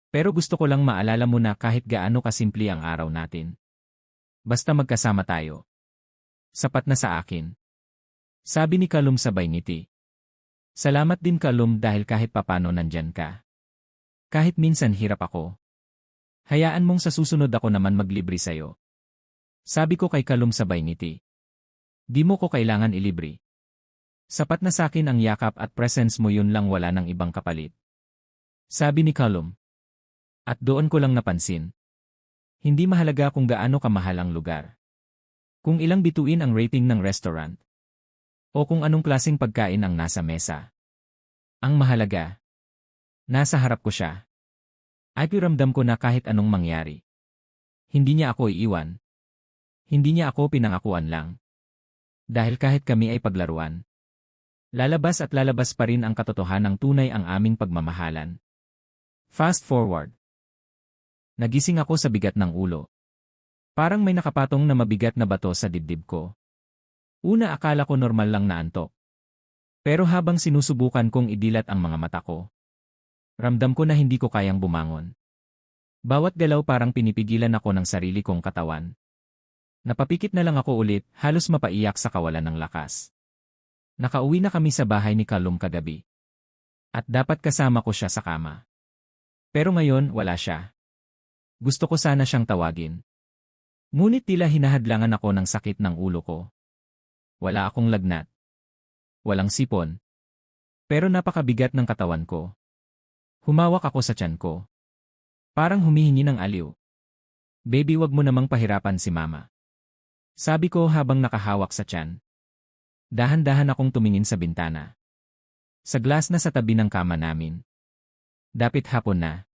Pero gusto ko lang maalala mo na kahit gaano kasimple ang araw natin. Basta magkasama tayo. Sapat na sa akin. Sabi ni Callum sabay ngiti. Salamat din Callum dahil kahit papano nandyan ka. Kahit minsan hirap ako. Hayaan mong sa susunod ako naman maglibre sa'yo. Sabi ko kay Callum sabay ngiti. Di mo ko kailangan ilibre. Sapat na sakin ang yakap at presence mo, yun lang, wala ng ibang kapalit. Sabi ni Callum. At doon ko lang napansin. Hindi mahalaga kung gaano kamahal ang lugar. Kung ilang bituin ang rating ng restaurant. O kung anong klaseng pagkain ang nasa mesa. Ang mahalaga. Nasa harap ko siya. Ay piramdam ko na kahit anong mangyari. Hindi niya ako iiwan. Hindi niya ako pinangakuan lang. Dahil kahit kami ay paglaruan. Lalabas at lalabas pa rin ang katotohanang tunay ang aming pagmamahalan. Fast forward. Nagising ako sa bigat ng ulo. Parang may nakapatong na mabigat na bato sa dibdib ko. Una akala ko normal lang na antok. Pero habang sinusubukan kong idilat ang mga mata ko, ramdam ko na hindi ko kayang bumangon. Bawat galaw parang pinipigilan ako ng sarili kong katawan. Napapikit na lang ako ulit, halos mapaiyak sa kawalan ng lakas. Nakauwi na kami sa bahay ni Callum kagabi. At dapat kasama ko siya sa kama. Pero ngayon wala siya. Gusto ko sana siyang tawagin. Ngunit tila hinahadlangan ako ng sakit ng ulo ko. Wala akong lagnat. Walang sipon. Pero napakabigat ng katawan ko. Humawak ako sa tiyan ko. Parang humihingi ng aliw. Baby, wag mo namang pahirapan si mama. Sabi ko habang nakahawak sa tiyan. Dahan-dahan akong tumingin sa bintana. Sa glass na sa tabi ng kama namin. Dapit hapon na.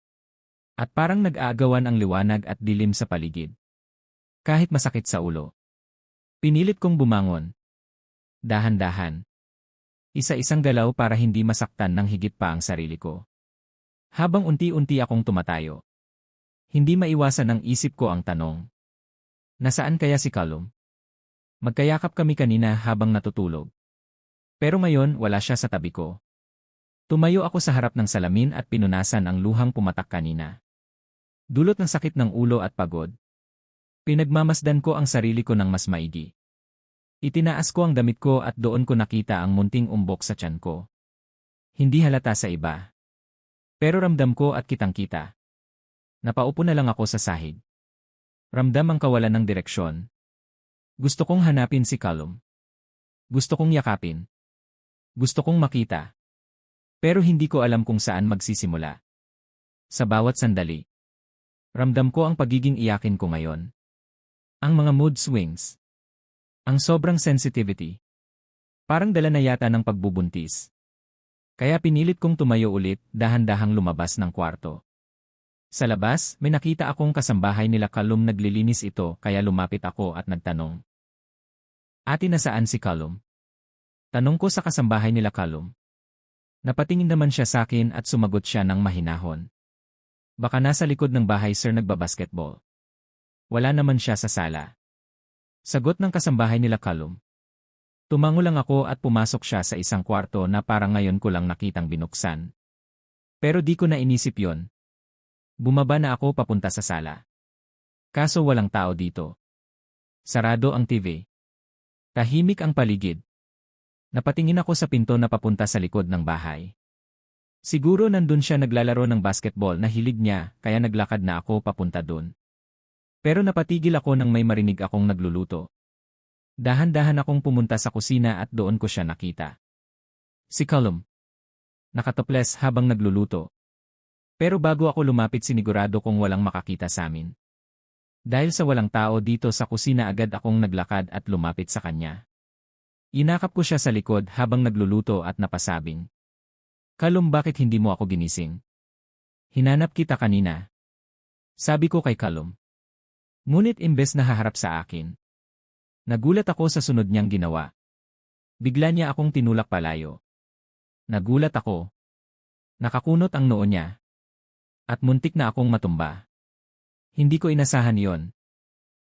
At parang nag-aagawan ang liwanag at dilim sa paligid. Kahit masakit sa ulo. Pinilit kong bumangon. Dahan-dahan. Isa-isang galaw para hindi masaktan ng higit pa ang sarili ko. Habang unti-unti akong tumatayo. Hindi maiwasan ng isip ko ang tanong. Nasaan kaya si Callum? Magkayakap kami kanina habang natutulog. Pero ngayon wala siya sa tabi ko. Tumayo ako sa harap ng salamin at pinunasan ang luhang pumatak kanina. Dulot ng sakit ng ulo at pagod. Pinagmamasdan ko ang sarili ko ng mas maigi. Itinaas ko ang damit ko at doon ko nakita ang munting umbok sa tiyan ko. Hindi halata sa iba. Pero ramdam ko at kitang-kita. Napaupo na lang ako sa sahig. Ramdam ang kawalan ng direksyon. Gusto kong hanapin si Callum. Gusto kong yakapin. Gusto kong makita. Pero hindi ko alam kung saan magsisimula. Sa bawat sandali. Ramdam ko ang pagiging iyakin ko ngayon. Ang mga mood swings. Ang sobrang sensitivity. Parang dala na yata ng pagbubuntis. Kaya pinilit kong tumayo ulit, dahan-dahang lumabas ng kwarto. Sa labas, may nakita akong kasambahay nila Callum naglilinis ito kaya lumapit ako at nagtanong. Ate nasaan si Callum? Tanong ko sa kasambahay nila Callum. Napatingin naman siya sa akin at sumagot siya ng mahinahon. Baka nasa likod ng bahay sir nagbabasketball. Wala naman siya sa sala. Sagot ng kasambahay nila Callum. Tumango lang ako at pumasok siya sa isang kwarto na parang ngayon ko lang nakitang binuksan. Pero di ko na inisip yon. Bumaba na ako papunta sa sala. Kaso walang tao dito. Sarado ang TV. Tahimik ang paligid. Napatingin ako sa pinto na papunta sa likod ng bahay. Siguro nandun siya naglalaro ng basketball na hilig niya kaya naglakad na ako papunta dun. Pero napatigil ako nang may marinig akong nagluluto. Dahan-dahan akong pumunta sa kusina at doon ko siya nakita. Si Callum. Nakatoples habang nagluluto. Pero bago ako lumapit sinigurado kong walang makakita sa amin. Dahil sa walang tao dito sa kusina agad akong naglakad at lumapit sa kanya. Inakap ko siya sa likod habang nagluluto at napasabing. Callum, bakit hindi mo ako ginising? Hinanap kita kanina. Sabi ko kay Callum. Ngunit imbes na haharap sa akin. Nagulat ako sa sunod niyang ginawa. Bigla niya akong tinulak palayo. Nagulat ako. Nakakunot ang noo niya. At muntik na akong matumba. Hindi ko inasahan yon.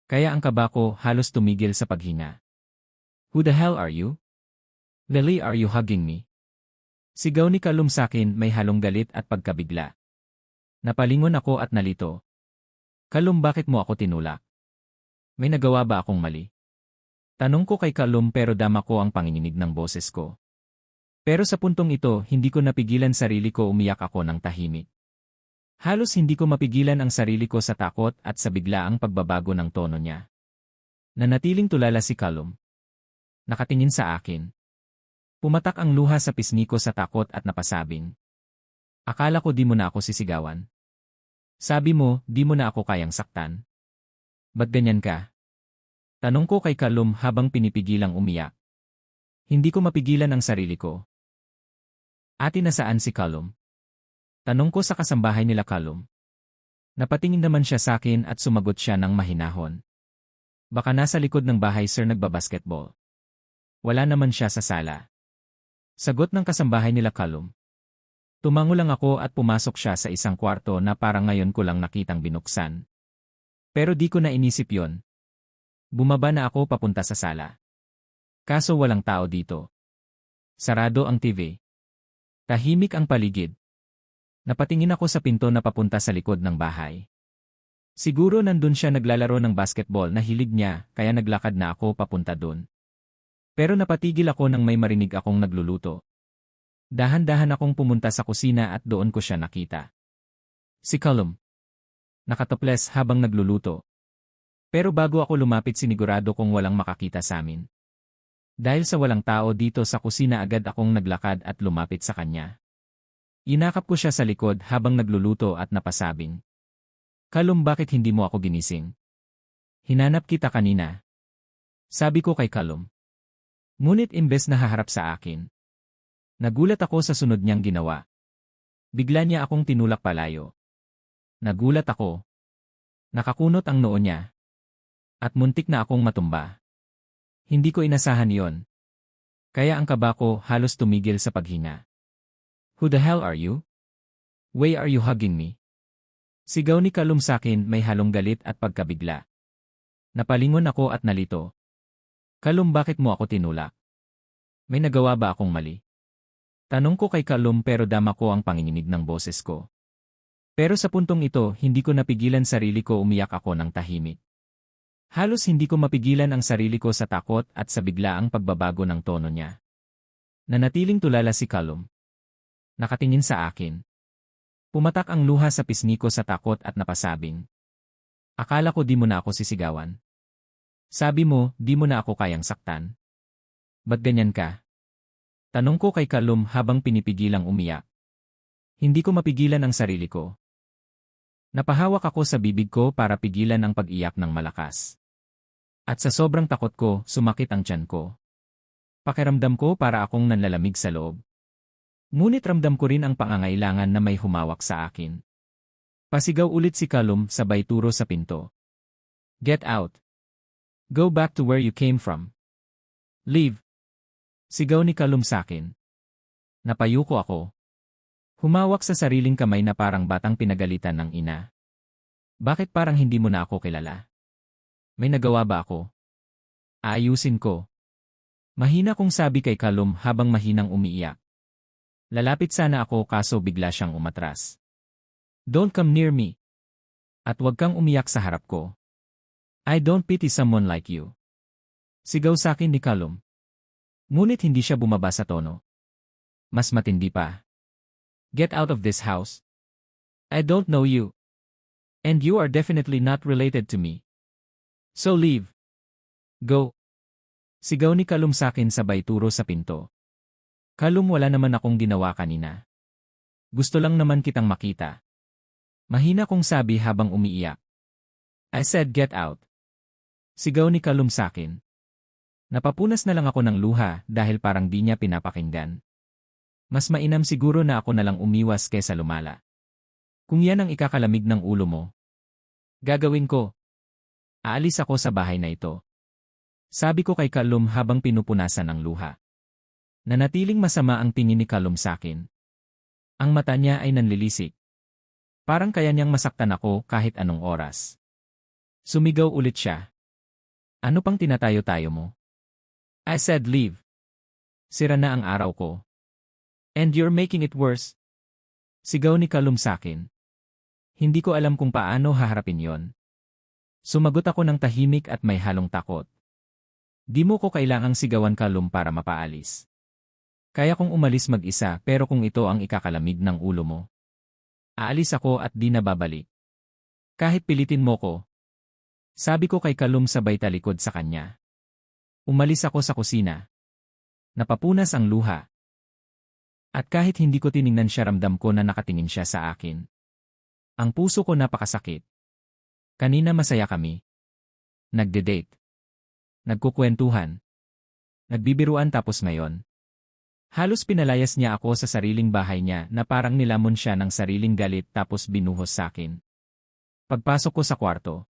Kaya ang kaba ko halos tumigil sa paghinga. Who the hell are you? Lily, are you hugging me? Sigaw ni Callum sakin may halong galit at pagkabigla. Napalingon ako at nalito. Callum, bakit mo ako tinulak? May nagawa ba akong mali? Tanong ko kay Callum pero dama ko ang panginginig ng boses ko. Pero sa puntong ito hindi ko napigilan sarili ko, umiyak ako ng tahimik. Halos hindi ko mapigilan ang sarili ko sa takot at sa biglaang pagbabago ng tono niya. Nanatiling tulala si Callum. Nakatingin sa akin. Pumatak ang luha sa pisngi ko sa takot at napasabing. Akala ko di mo na ako sisigawan. Sabi mo, di mo na ako kayang saktan. Ba't ganyan ka? Tanong ko kay Callum habang pinipigilang umiyak. Hindi ko mapigilan ang sarili ko. Ate, nasaan si Callum? Tanong ko sa kasambahay nila Callum. Napatingin naman siya sa akin at sumagot siya ng mahinahon. Baka nasa likod ng bahay sir nagbabasketball. Wala naman siya sa sala. Sagot ng kasambahay nila Callum. Tumango lang ako at pumasok siya sa isang kwarto na parang ngayon ko lang nakitang binuksan. Pero di ko na inisip yon. Bumaba na ako papunta sa sala. Kaso walang tao dito. Sarado ang TV. Tahimik ang paligid. Napatingin ako sa pinto na papunta sa likod ng bahay. Siguro nandun siya naglalaro ng basketball na hilig niya kaya naglakad na ako papunta dun. Pero napatigil ako nang may marinig akong nagluluto. Dahan-dahan akong pumunta sa kusina at doon ko siya nakita. Si Callum. Nakatoples habang nagluluto. Pero bago ako lumapit sinigurado kong walang makakita sa amin. Dahil sa walang tao dito sa kusina agad akong naglakad at lumapit sa kanya. Inakap ko siya sa likod habang nagluluto at napasabing. Callum, bakit hindi mo ako ginising? Hinanap kita kanina. Sabi ko kay Callum. Ngunit imbes na haharap sa akin. Nagulat ako sa sunod niyang ginawa. Bigla niya akong tinulak palayo. Nagulat ako. Nakakunot ang noo niya. At muntik na akong matumba. Hindi ko inasahan yon. Kaya ang kaba ko halos tumigil sa paghinga. Who the hell are you? Why are you hugging me? Sigaw ni Callum sakin may halong galit at pagkabigla. Napalingon ako at nalito. Callum, bakit mo ako tinulak? May nagawa ba akong mali? Tanong ko kay Callum pero dama ko ang panginginig ng boses ko. Pero sa puntong ito, hindi ko napigilan sarili ko, umiyak ako ng tahimik. Halos hindi ko mapigilan ang sarili ko sa takot at sa biglaang pagbabago ng tono niya. Nanatiling tulala si Callum. Nakatingin sa akin. Pumatak ang luha sa pisngi ko sa takot at napasabing. Akala ko di mo na ako sisigawan. Sabi mo, di mo na ako kayang saktan. Ba't ganyan ka? Tanong ko kay Callum habang pinipigilang umiyak. Hindi ko mapigilan ang sarili ko. Napahawak ako sa bibig ko para pigilan ang pag-iyak ng malakas. At sa sobrang takot ko, sumakit ang tiyan ko. Pakiramdam ko para akong nanlalamig sa loob. Ngunit ramdam ko rin ang pangangailangan na may humawak sa akin. Pasigaw ulit si Callum sabay turo sa pinto. Get out. Go back to where you came from. Leave. Sigaw ni Callum sakin. Napayuko ako. Humawak sa sariling kamay na parang batang pinagalitan ng ina. Bakit parang hindi mo na ako kilala? May nagawa ba ako? Aayusin ko. Mahina kong sabi kay Callum habang mahinang umiiyak. Lalapit sana ako kaso bigla siyang umatras. Don't come near me. At huwag kang umiyak sa harap ko. I don't pity someone like you. Sigaw sakin ni Callum. Ngunit hindi siya bumaba sa tono. Mas matindi pa. Get out of this house. I don't know you. And you are definitely not related to me. So leave. Go. Sigaw ni Callum sakin sabay turo sa pinto. Callum, wala naman akong ginawa kanina. Gusto lang naman kitang makita. Mahina kong sabi habang umiiyak. I said get out. Sigaw ni Callum sakin. Napapunas na lang ako ng luha dahil parang di niya pinapakinggan. Mas mainam siguro na ako na lang umiwas kesa lumala. Kung yan ang ikakalamig ng ulo mo, gagawin ko. Aalis ako sa bahay na ito. Sabi ko kay Callum habang pinupunasan ang luha. Nanatiling masama ang tingin ni Callum sakin. Ang mata niya ay nanlilisik. Parang kaya niyang masaktan ako kahit anong oras. Sumigaw ulit siya. Ano pang tinatayo-tayo mo? I said leave. Sira na ang araw ko. And you're making it worse. Sigaw ni Callum sakin. Hindi ko alam kung paano haharapin yon. Sumagot ako ng tahimik at may halong takot. Di mo ko kailangang sigawan, Callum, para mapaalis. Kaya kong umalis mag-isa pero kung ito ang ikakalamig ng ulo mo, aalis ako at di na babalik. Kahit pilitin mo ko. Sabi ko kay Callum sabay talikod sa kanya. Umalis ako sa kusina. Napapunas ang luha. At kahit hindi ko tiningnan siya, ramdam ko na nakatingin siya sa akin. Ang puso ko napakasakit. Kanina masaya kami. Nagde-date. Nagkukwentuhan. Nagbibiruan tapos ngayon. Halos pinalayas niya ako sa sariling bahay niya na parang nilamon siya ng sariling galit tapos binuhos sa akin. Pagpasok ko sa kwarto,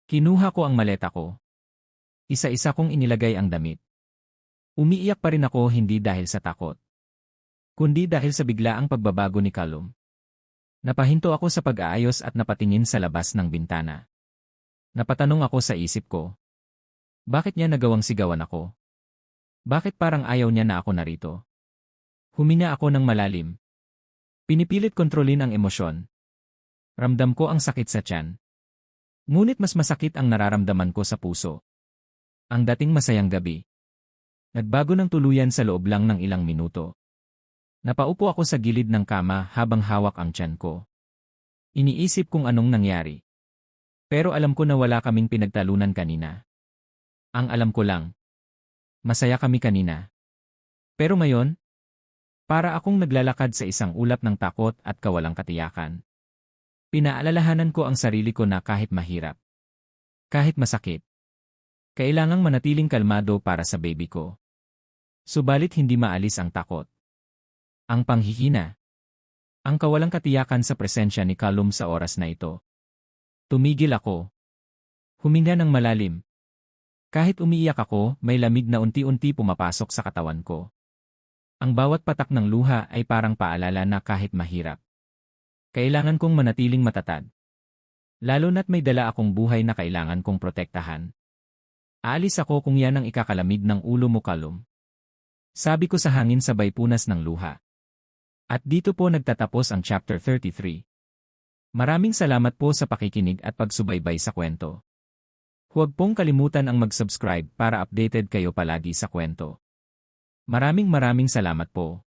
kinuha ko ang maleta ko. Isa-isa kong inilagay ang damit. Umiiyak pa rin ako, hindi dahil sa takot, kundi dahil sa biglaang pagbabago ni Callum. Napahinto ako sa pag-aayos at napatingin sa labas ng bintana. Napatanong ako sa isip ko. Bakit niya nagawang sigawan ako? Bakit parang ayaw niya na ako narito? Huminga ako ng malalim. Pinipilit kontrolin ang emosyon. Ramdam ko ang sakit sa tiyan. Ngunit mas masakit ang nararamdaman ko sa puso. Ang dating masayang gabi. Nagbago ng tuluyan sa loob lang ng ilang minuto. Napaupo ako sa gilid ng kama habang hawak ang tiyan ko. Iniisip kung anong nangyari. Pero alam ko na wala kaming pinagtalunan kanina. Ang alam ko lang, masaya kami kanina. Pero ngayon, para akong naglalakad sa isang ulap ng takot at kawalang katiyakan. Pinaalalahanan ko ang sarili ko na kahit mahirap, kahit masakit, kailangang manatiling kalmado para sa baby ko. Subalit hindi maalis ang takot. Ang panghihina. Ang kawalang katiyakan sa presensya ni Callum sa oras na ito. Tumigil ako. Huminga ng malalim. Kahit umiiyak ako, may lamig na unti-unti pumapasok sa katawan ko. Ang bawat patak ng luha ay parang paalala na kahit mahirap, kailangan kong manatiling matatag. Lalo na't may dala akong buhay na kailangan kong protektahan. Aalis ako kung yan ang ikakalamig ng ulo mo, Callum. Sabi ko sa hangin sabay punas ng luha. At dito po nagtatapos ang Chapter 33. Maraming salamat po sa pakikinig at pagsubaybay sa kwento. Huwag pong kalimutan ang mag-subscribe para updated kayo palagi sa kwento. Maraming salamat po.